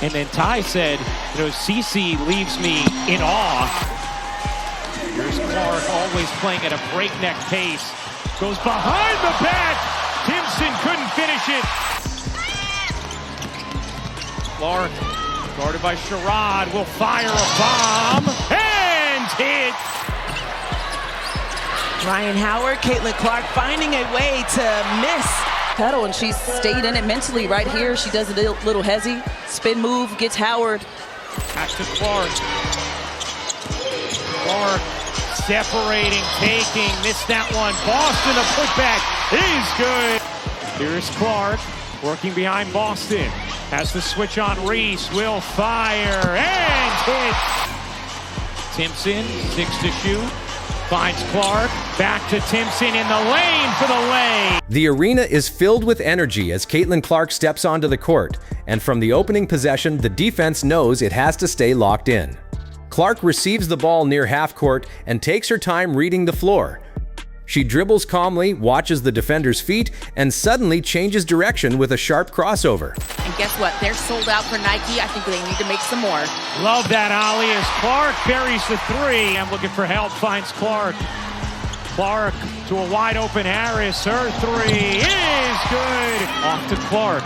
And then Ty said, Cece leaves me in awe. Here's Clark, always playing at a breakneck pace. Goes behind the back. Timpson couldn't finish it. Clark, guarded by Sherrod, will fire a bomb and hit. Ryan Howard, Caitlin Clark finding a way to miss. Pedal, and she's stayed in it mentally right here. She does a little hezzy, spin move, gets Howard. Back to Clark. Clark separating, taking, missed that one. Boston, a putback is good. Here's Clark working behind Boston. Has the switch on Reese, will fire and hit. Timpson, 6 to shoot. Finds Clark, back to Timpson in the lane for the lay. The arena is filled with energy as Caitlin Clark steps onto the court, and from the opening possession, the defense knows it has to stay locked in. Clark receives the ball near half court and takes her time reading the floor. She dribbles calmly, watches the defender's feet, and suddenly changes direction with a sharp crossover. And guess what? They're sold out for Nike. I think they need to make some more. Love that ollie as Clark buries the three. I'm looking for help, finds Clark. Clark to a wide open Harris. Her three is good. Off to Clark.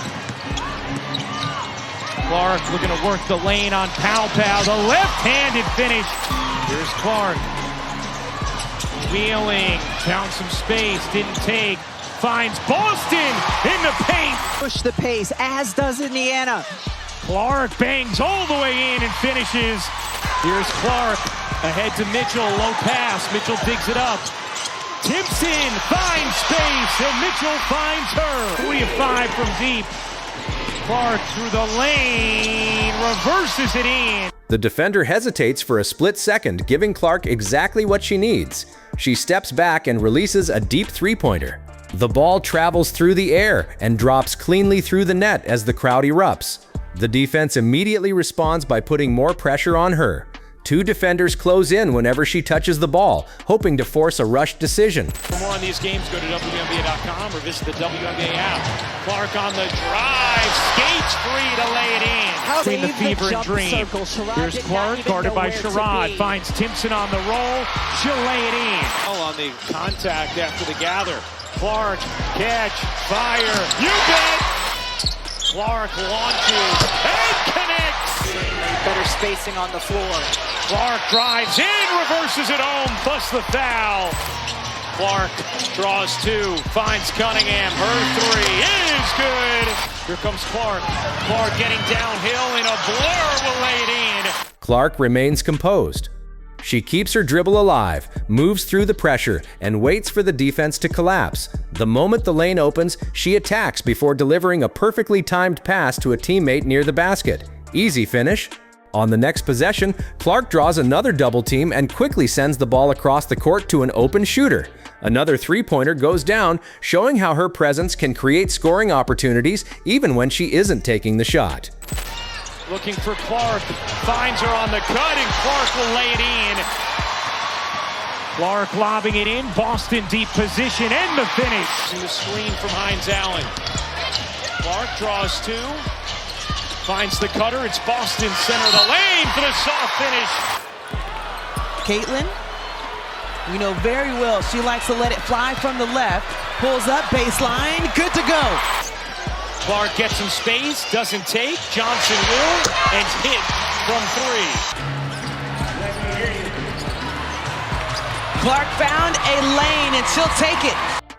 Clark looking to work the lane on Pow. The left-handed finish. Here's Clark. Wheeling, found some space, didn't take, finds Boston in the paint. Push the pace, as does Indiana. Clark bangs all the way in and finishes. Here's Clark, ahead to Mitchell, low pass, Mitchell digs it up. Timpson finds space, and Mitchell finds her. 3 of 5 from deep. Clark through the lane, reverses it in. The defender hesitates for a split second, giving Clark exactly what she needs. She steps back and releases a deep three-pointer. The ball travels through the air and drops cleanly through the net as the crowd erupts. The defense immediately responds by putting more pressure on her. 2 defenders close in whenever she touches the ball, hoping to force a rushed decision. For more on these games, go to WNBA.com or visit the WNBA app. Clark on the drive, skates free to lay it in. Between the fever and dream. Here's Clark, guarded by Sherrod, finds Timpson on the roll. She'll lay it in. On the contact after the gather. Clark, catch, fire, you bet! Clark launches and connects. Better spacing on the floor. Clark drives in, reverses it home, plus the foul. Clark draws 2, finds Cunningham. Her 3 is good. Here comes Clark. Clark getting downhill in a blur, will lay it in. Clark remains composed. She keeps her dribble alive, moves through the pressure, and waits for the defense to collapse. The moment the lane opens, she attacks before delivering a perfectly timed pass to a teammate near the basket. Easy finish. On the next possession, Clark draws another double team and quickly sends the ball across the court to an open shooter. Another three-pointer goes down, showing how her presence can create scoring opportunities even when she isn't taking the shot. Looking for Clark, finds her on the cut, and Clark will lay it in. Clark lobbing it in, Boston deep position, and the finish. The screen from Hines Allen. Clark draws 2, finds the cutter, it's Boston center of the lane for the soft finish. Caitlin, we know very well she likes to let it fly from the left, pulls up baseline, good to go. Clark gets some space, doesn't take, Johnson will, and hit from 3. Clark found a lane and she'll take it.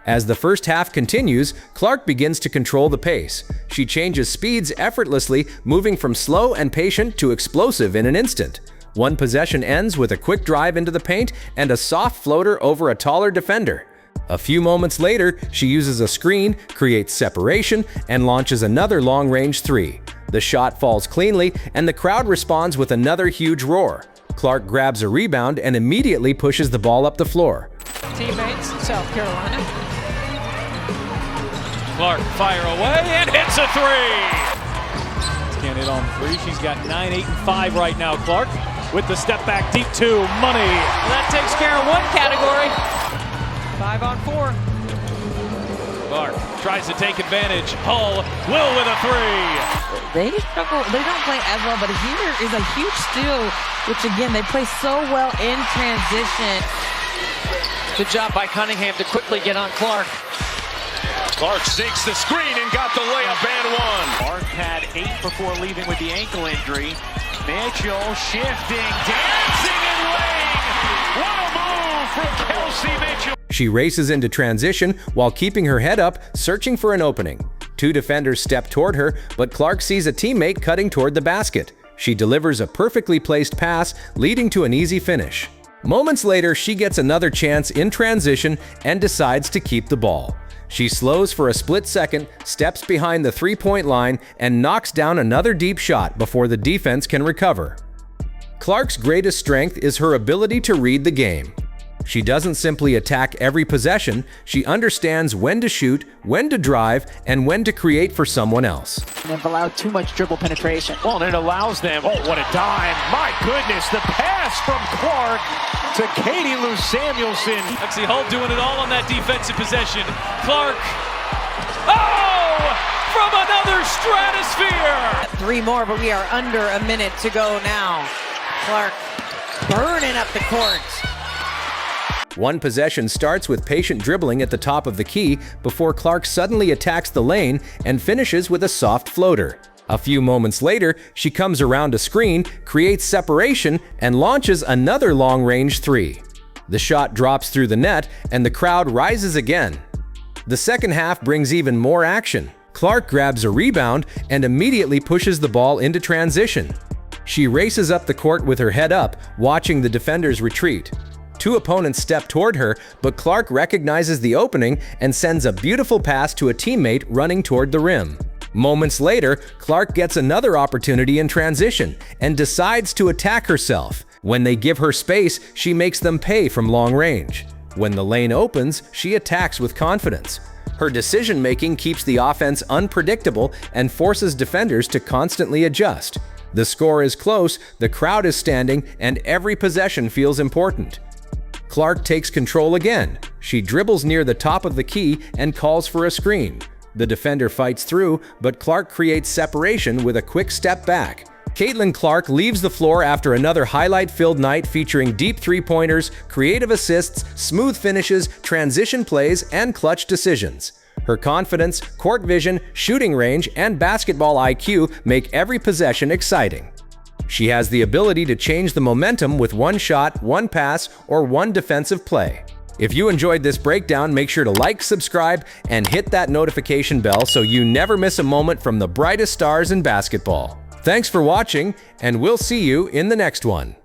As the first half continues, Clark begins to control the pace. She changes speeds effortlessly, moving from slow and patient to explosive in an instant. One possession ends with a quick drive into the paint and a soft floater over a taller defender. A few moments later, she uses a screen, creates separation, and launches another long-range 3. The shot falls cleanly, and the crowd responds with another huge roar. Clark grabs a rebound and immediately pushes the ball up the floor. Teammates, South Carolina. Clark fire away and hits a 3. Can't hit on 3. She's got 9, 8, and 5 right now. Clark with the step back deep 2. Money. Well, that takes care of one category. 5 on 4. Clark tries to take advantage. Hull will with a 3. They struggle. They don't play as well, but here is a huge steal, which again, they play so well in transition. Good job by Cunningham to quickly get on Clark. Clark sinks the screen and got the layup and one. Clark had 8 before leaving with the ankle injury. Mitchell shifting, dancing and laying. What a move from Kelsey Mitchell. She races into transition while keeping her head up, searching for an opening. 2 defenders step toward her, but Clark sees a teammate cutting toward the basket. She delivers a perfectly placed pass, leading to an easy finish. Moments later, she gets another chance in transition and decides to keep the ball. She slows for a split second, steps behind the three-point line, and knocks down another deep shot before the defense can recover. Clark's greatest strength is her ability to read the game. She doesn't simply attack every possession, she understands when to shoot, when to drive, and when to create for someone else. And they've allowed too much dribble penetration. Well, and it allows them, oh, what a dime. My goodness, the pass from Clark to Katie Lou Samuelson. Lexi Hull doing it all on that defensive possession. Clark, oh, from another stratosphere. 3 more, but we are under a minute to go now. Clark burning up the court. One possession starts with patient dribbling at the top of the key before Clark suddenly attacks the lane and finishes with a soft floater. A few moments later, she comes around a screen, creates separation, and launches another long-range 3. The shot drops through the net, and the crowd rises again. The second half brings even more action. Clark grabs a rebound and immediately pushes the ball into transition. She races up the court with her head up, watching the defenders retreat. 2 opponents step toward her, but Clark recognizes the opening and sends a beautiful pass to a teammate running toward the rim. Moments later, Clark gets another opportunity in transition and decides to attack herself. When they give her space, she makes them pay from long range. When the lane opens, she attacks with confidence. Her decision-making keeps the offense unpredictable and forces defenders to constantly adjust. The score is close, the crowd is standing, and every possession feels important. Clark takes control again. She dribbles near the top of the key and calls for a screen. The defender fights through, but Clark creates separation with a quick step back. Caitlin Clark leaves the floor after another highlight-filled night featuring deep three-pointers, creative assists, smooth finishes, transition plays, and clutch decisions. Her confidence, court vision, shooting range, and basketball IQ make every possession exciting. She has the ability to change the momentum with one shot, one pass, or one defensive play. If you enjoyed this breakdown, make sure to like, subscribe, and hit that notification bell so you never miss a moment from the brightest stars in basketball. Thanks for watching, and we'll see you in the next one.